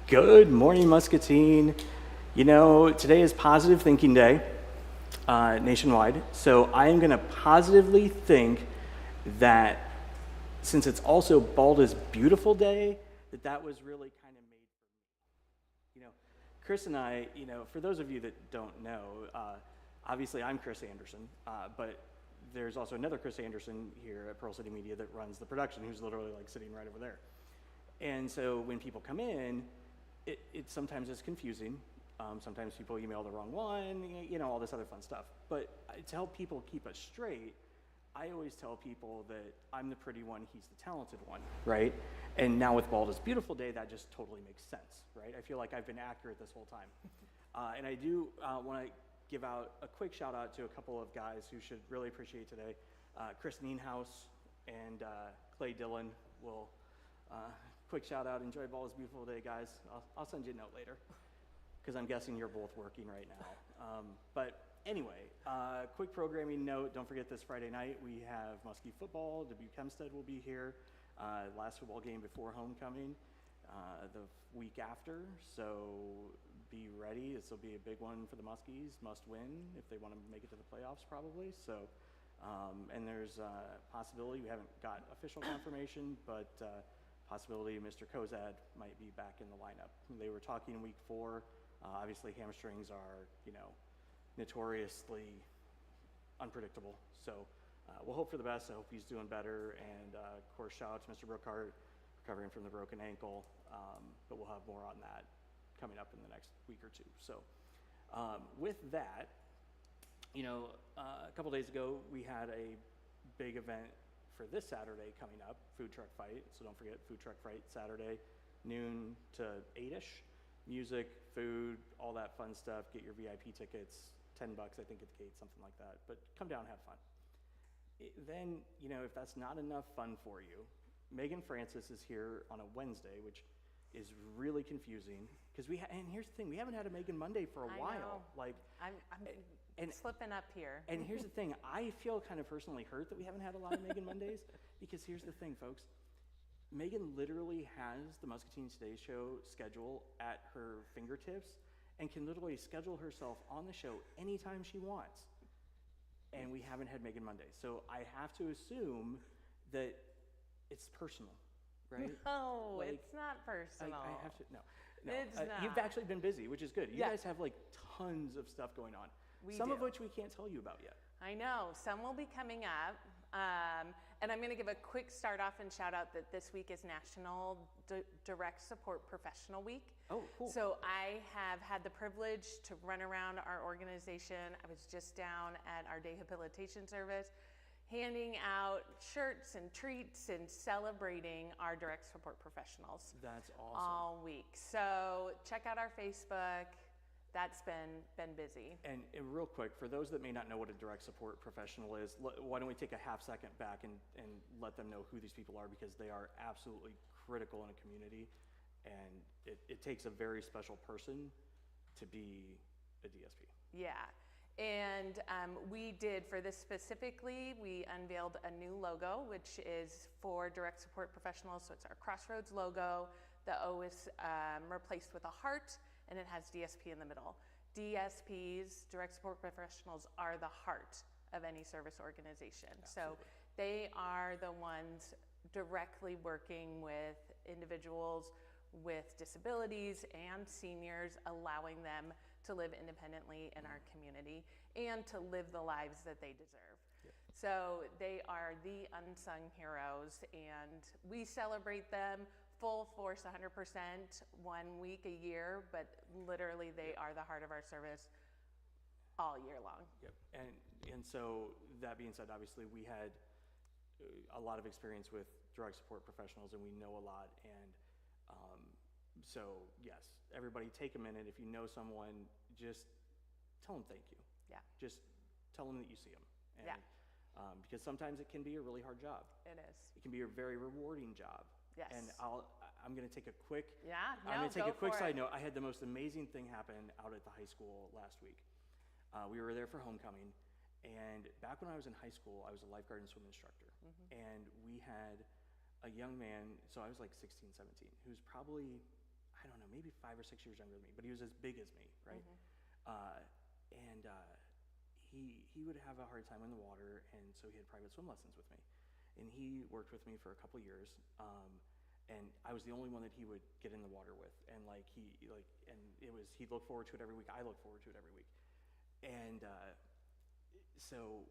Good morning, Muscatine. You know, today is Positive Thinking Day nationwide, so I am going to positively think that since it's also Bald is Beautiful Day, that was really kind of made for me. You know, Chris and I, for those of you that don't know, obviously I'm Chris Anderson, but there's also another Chris Anderson here at Pearl City Media that runs the production, who's literally like sitting right over there. And so when people come in, it sometimes is confusing. Sometimes people email the wrong one, all this other fun stuff. But to help people keep us straight, I always tell people that I'm the pretty one, he's the talented one, right? And now with Bald is Beautiful Day, that just totally makes sense, right? I feel like I've been accurate this whole time. And I do want to give out a quick shout out to a couple of guys who should really appreciate today. Chris Nienhaus and Clay Dillon will quick shout out. Enjoy Bald is Beautiful Day, guys. I'll send you a note later because I'm guessing you're both working right now. But anyway, quick programming note. Don't forget this Friday night we have Muskie football. Dubuque Hempstead will be here. Last football game before homecoming. The week after. So be ready. This will be a big one for the Muskies. Must win if they want to make it to the playoffs probably. So, and there's a possibility, we haven't got official confirmation, but possibility Mr. Kozad might be back in the lineup. They were talking in week 4. Obviously hamstrings are, notoriously unpredictable. So we'll hope for the best. I hope he's doing better. And of course, shout out to Mr. Brookhart, recovering from the broken ankle. But we'll have more on that coming up in the next week or two. So with that, a couple days ago, we had a big event for this Saturday coming up, food truck fight. So don't forget food truck fight Saturday, noon to 8ish. Music, food, all that fun stuff. Get your VIP tickets, $10 I think at the gate, something like that. But come down, have fun. Then, if that's not enough fun for you, Megan Francis is here on a Wednesday, which is really confusing because and here's the thing, we haven't had a Megan Monday for a while. Like I'm slipping up here. And here's the thing, I feel kind of personally hurt that we haven't had a lot of Megan Mondays because here's the thing, folks. Megan literally has the Muscatine Today Show schedule at her fingertips and can literally schedule herself on the show anytime she wants. And we haven't had Megan Mondays. So I have to assume that it's personal, right? No, it's not personal. I have to, no. It's not. You've actually been busy, which is good. You guys have like tons of stuff going on. Some of which we can't tell you about yet. I know. Some will be coming up. And I'm going to give a quick start off and shout out that this week is National Direct Support Professional Week. Oh, cool. So I have had the privilege to run around our organization. I was just down at our rehabilitation service, handing out shirts and treats and celebrating our direct support professionals. That's awesome. All week. So check out our Facebook. That's been busy. And real quick, for those that may not know what a direct support professional is, why don't we take a half second back and let them know who these people are, because they are absolutely critical in a community, and it takes a very special person to be a DSP. Yeah. And we did, for this specifically, we unveiled a new logo, which is for direct support professionals. So it's our Crossroads logo. The O is replaced with a heart, and it has DSP in the middle. DSPs, direct support professionals, are the heart of any service organization. Absolutely. So they are the ones directly working with individuals with disabilities and seniors, allowing them to live independently in our community and to live the lives that they deserve. Yep. So they are the unsung heroes, and we celebrate them full force 100% 1 week a year, but literally they are the heart of our service all year long. Yep. And so that being said, obviously we had a lot of experience with direct support professionals, and we know a lot. And so yes, everybody take a minute. If you know someone, just tell them thank you. Yeah. Just tell them that you see them. And, yeah. Because sometimes it can be a really hard job. It is. It can be a very rewarding job. Yes. And I'm going to take a quick. Yeah. No, I'm going to take a quick side it. note. I had the most amazing thing happen out at the high school last week. We were there for homecoming, and back when I was in high school, I was a lifeguard and swim instructor, and we had a young man. So I was like 16, 17, who's probably, I don't know, maybe 5 or 6 years younger than me, but he was as big as me, right? And he would have a hard time in the water, and so he had private swim lessons with me. And he worked with me for a couple years, and I was the only one that he would get in the water with. And he looked forward to it every week. I looked forward to it every week. And so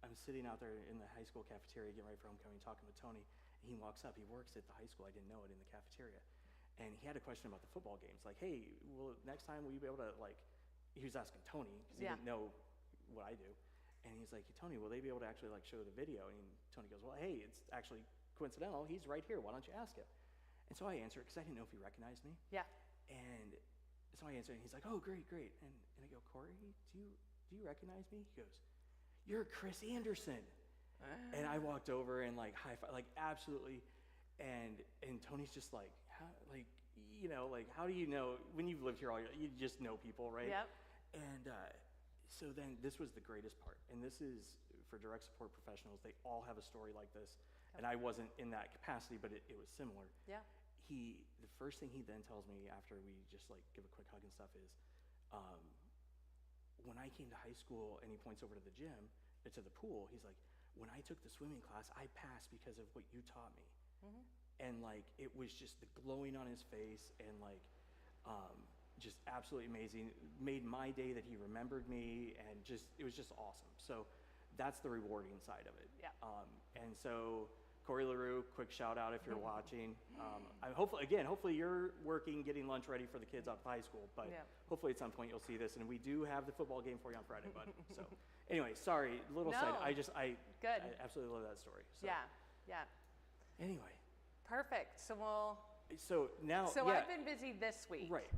I'm sitting out there in the high school cafeteria getting ready for homecoming, talking with Tony, and he walks up. He works at the high school. I didn't know it, in the cafeteria. And he had a question about the football games. Like, hey, well, next time will you be able to, like, he was asking Tony because he didn't know what I do. And he's like, Tony, will they be able to actually, like, show the video? And Tony goes, well, hey, it's actually coincidental. He's right here. Why don't you ask him? And so I answer because I didn't know if he recognized me. Yeah. And so I answer, and he's like, oh, great. And I go, Corey, do you recognize me? He goes, you're Chris Anderson. And I walked over and, like, high five, like, absolutely. And Tony's just like, how do you know, when you've lived here you just know people, right? Yep. And so then this was the greatest part. And this is for direct support professionals. They all have a story like this. Yep. And I wasn't in that capacity, but it was similar. Yeah. The first thing he then tells me after we just, like, give a quick hug and stuff is, when I came to high school, and he points over to the gym, to the pool, he's like, when I took the swimming class, I passed because of what you taught me. And, like, it was just the glowing on his face, and, like, just absolutely amazing. It made my day that he remembered me, and it was just awesome. So that's the rewarding side of it. Yeah. And so Corey LaRue, quick shout out if you're watching. Hopefully you're working, getting lunch ready for the kids out of high school, but hopefully at some point you'll see this. And we do have the football game for you on Friday, bud. So anyway, sorry, side. I absolutely love that story. So. Yeah. Anyway. Perfect. So now. So I've been busy this week. Right.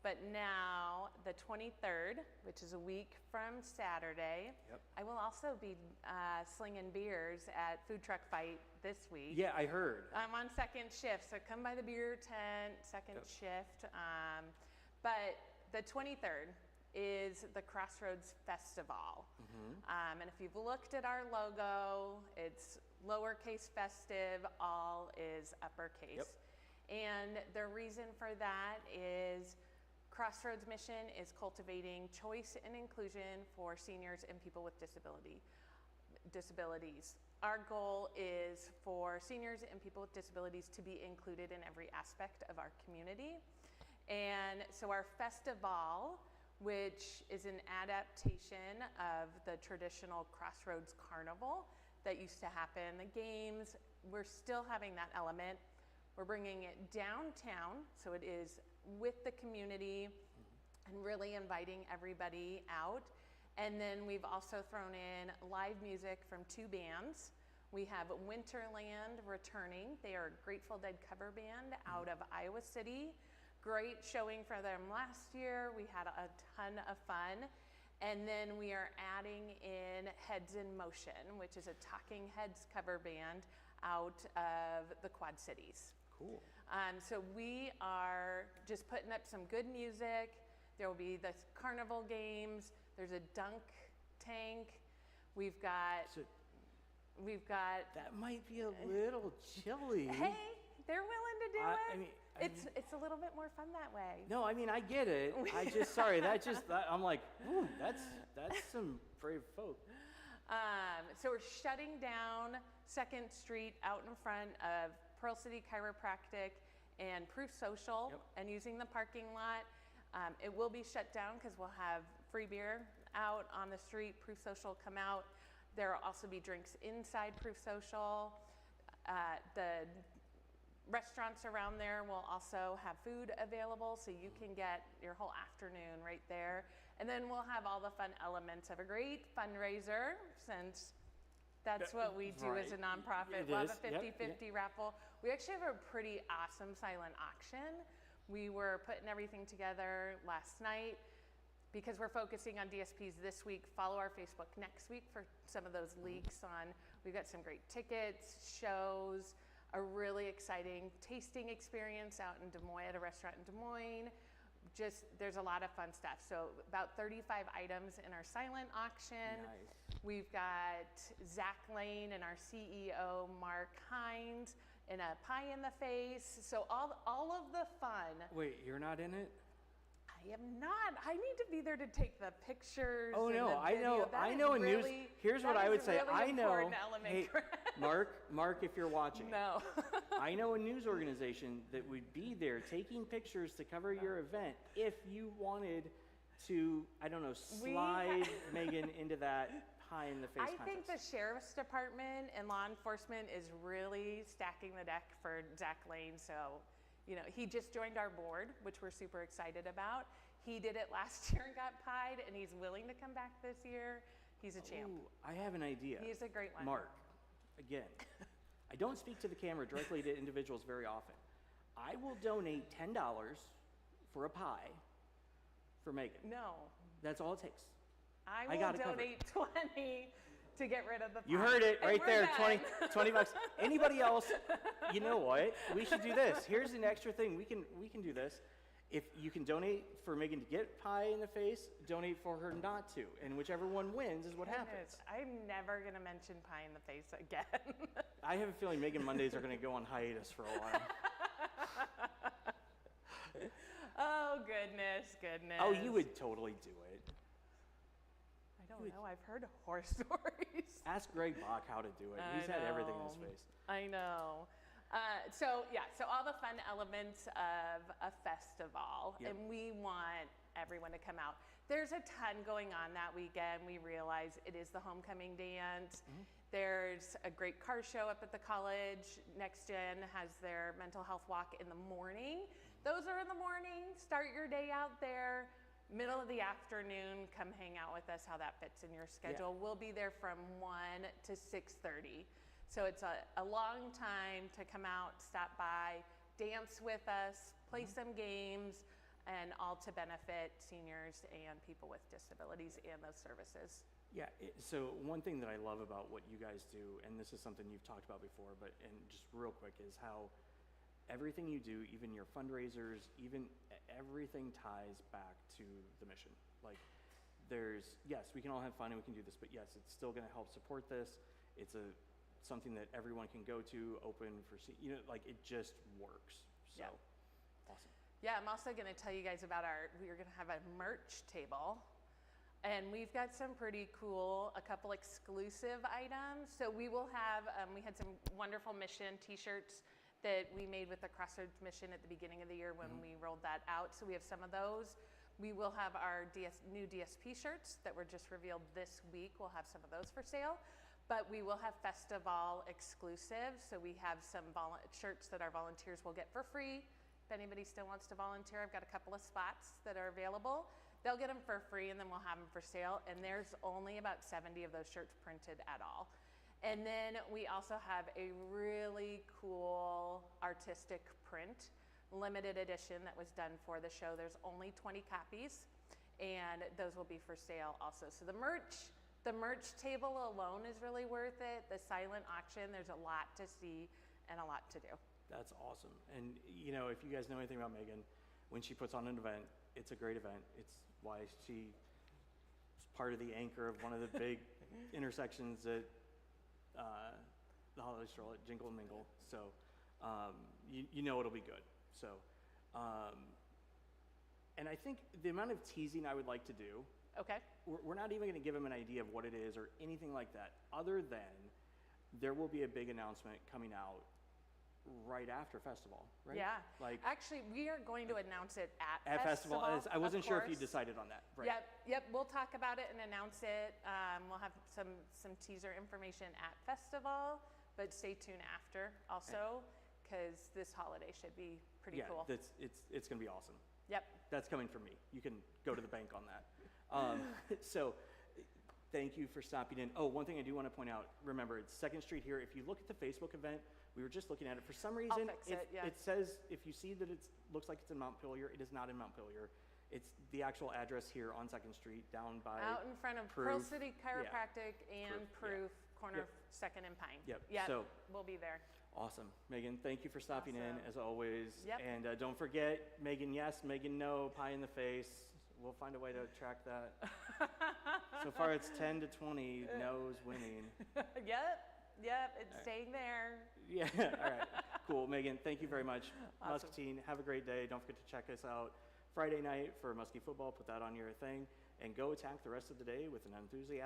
But now, the 23rd, which is a week from Saturday, I will also be slinging beers at Food Truck Fight this week. Yeah, I heard. I'm on second shift, so come by the beer tent, second shift. But the 23rd is the Crossroads FestivALL. And if you've looked at our logo, it's lowercase festive, all is uppercase. And the reason for that is Crossroads' mission is cultivating choice and inclusion for seniors and people with disabilities. Our goal is for seniors and people with disabilities to be included in every aspect of our community. And so our FestivALL, which is an adaptation of the traditional Crossroads carnival that used to happen, the games, we're still having that element. We're bringing it downtown, so it is with the community and really inviting everybody out. And then we've also thrown in live music from 2 bands. We have Winterland returning. They are a Grateful Dead cover band out of Iowa City. Great showing for them last year. We had a ton of fun. And then we are adding in Heads in Motion, which is a Talking Heads cover band out of the Quad Cities. Cool. So we are just putting up some good music. There will be the carnival games. There's a dunk tank. We've got. That might be a little chilly. Hey, they're willing to do it. It's a little bit more fun that way. No, I get it. I'm like, ooh, that's some brave folk. So we're shutting down 2nd Street out in front of Pearl City Chiropractic and Proof Social and using the parking lot. It will be shut down because we'll have free beer out on the street. Proof Social come out. There will also be drinks inside Proof Social. The restaurants around there will also have food available, so you can get your whole afternoon right there. And then we'll have all the fun elements of a great fundraiser, since that's what we do as a nonprofit. We'll have a 50-50 raffle. We actually have a pretty awesome silent auction. We were putting everything together last night. Because we're focusing on DSPs this week, follow our Facebook next week for some of those leaks on. We've got some great tickets, shows, a really exciting tasting experience out in Des Moines at a restaurant in Des Moines. There's a lot of fun stuff. So about 35 items in our silent auction. Nice. We've got Zach Lane and our CEO, Mark Hines, and a pie in the face. So all of the fun. Wait, you're not in it? I am not. I need to be there to take the pictures. Oh and no, the I know. video. That I is know. Really, here's what that I is would say. really I know. important element, Hey, Chris. Mark, if you're watching. No. I know a news organization that would be there taking pictures to cover your event if you wanted to, I don't know, slide Megan into that pie in the face I contest. think the sheriff's department and law enforcement is really stacking the deck for Zach Lane. So, you know, he just joined our board, which we're super excited about. He did it last year and got pied, and he's willing to come back this year. He's a champ. Ooh, I have an idea. He's a great one. Mark, again, I don't speak to the camera directly to individuals very often. I will donate $10 for a pie for Megan. No, That's all it takes. I got will it covered. donate 20 to get rid of the pie. You heard it And right we're there, done. 20 bucks. Anybody else, you know what? We should do this. Here's an extra thing. We can do this. If you can donate for Megan to get pie in the face, donate for her not to. And whichever one wins is what happens. Goodness, I'm never going to mention pie in the face again. I have a feeling Megan Mondays are going to go on hiatus for a while. Oh, goodness. Oh, you would totally do it. I don't know. I've heard horror stories. Ask Greg Bach how to do it. He's had everything in his face. I know. So all the fun elements of a festival, Yep. and we want everyone to come out. There's a ton going on that weekend. We realize it is the homecoming dance. Mm-hmm. There's a great car show up at the college. Next Gen has their mental health walk in the morning. Those are in the morning. Start your day out there. Middle of the afternoon, come hang out with us, how that fits in your schedule. We'll be there from 1 to 6:30. So it's a long time to come out, stop by, dance with us, play some games, and all to benefit seniors and people with disabilities and those services. Yeah, so one thing that I love about what you guys do, and this is something you've talked about before, but and just real quick, is how everything you do, even your fundraisers, even everything ties back to the mission. Like yes, we can all have fun and we can do this, but yes, it's still gonna help support this. It's something that everyone can go to, open for, like it just works. So, Yeah. Awesome. Yeah, I'm also gonna tell you guys about we're gonna have a merch table. And we've got some pretty cool, a couple exclusive items. So we will have, we had some wonderful mission t-shirts that we made with the Crossroads mission at the beginning of the year when we rolled that out. So we have some of those. We will have our new DSP shirts that were just revealed this week. We'll have some of those for sale. But we will have FestivALL exclusive. So we have some shirts that our volunteers will get for free. If anybody still wants to volunteer, I've got a couple of spots that are available. They'll get them for free and then we'll have them for sale. And there's only about 70 of those shirts printed at all. And then we also have a really cool artistic print, limited edition that was done for the show. There's only 20 copies and those will be for sale also. So the merch table alone is really worth it. The silent auction, there's a lot to see and a lot to do. That's awesome. And if you guys know anything about Megan, when she puts on an event, it's a great event. It's why she is part of the anchor of one of the big intersections at the holiday stroll at Jingle and Mingle. So it'll be good. So, and I think the amount of teasing I would like to do, Okay. we're not even going to give them an idea of what it is or anything like that, other than there will be a big announcement coming out right after FestivALL, right? Yeah. Like actually, we are going to announce it at FestivALL. I wasn't of sure if you course. decided on that. Right. Yep. We'll talk about it and announce it. We'll have some teaser information at FestivALL, but stay tuned after also, because this holiday should be pretty cool. Yeah, it's going to be awesome. Yep. That's coming from me. You can go to the bank on that. So thank you for stopping in. Oh, one thing I do want to point out, remember, it's 2nd Street here. If you look at the Facebook event, we were just looking at it. For some reason, it says, if you see that it looks like it's in Montpelier, it is not in Montpelier. It's the actual address here on 2nd Street, down by out in front of Pearl City Chiropractic and Proof, corner of 2nd and Pine. Yep. Yep. So we'll be there. Awesome. Megan, thank you for stopping in, as always. Yep. And don't forget, Megan yes, Megan no, pie in the face. We'll find a way to track that. So far, it's 10 to 20 no's winning. Yep. It's staying there. Yeah, all right. Cool, Megan, thank you very much. Awesome. Muscatine, have a great day. Don't forget to check us out Friday night for Muskie football. Put that on your thing and go attack the rest of the day with an enthusiasm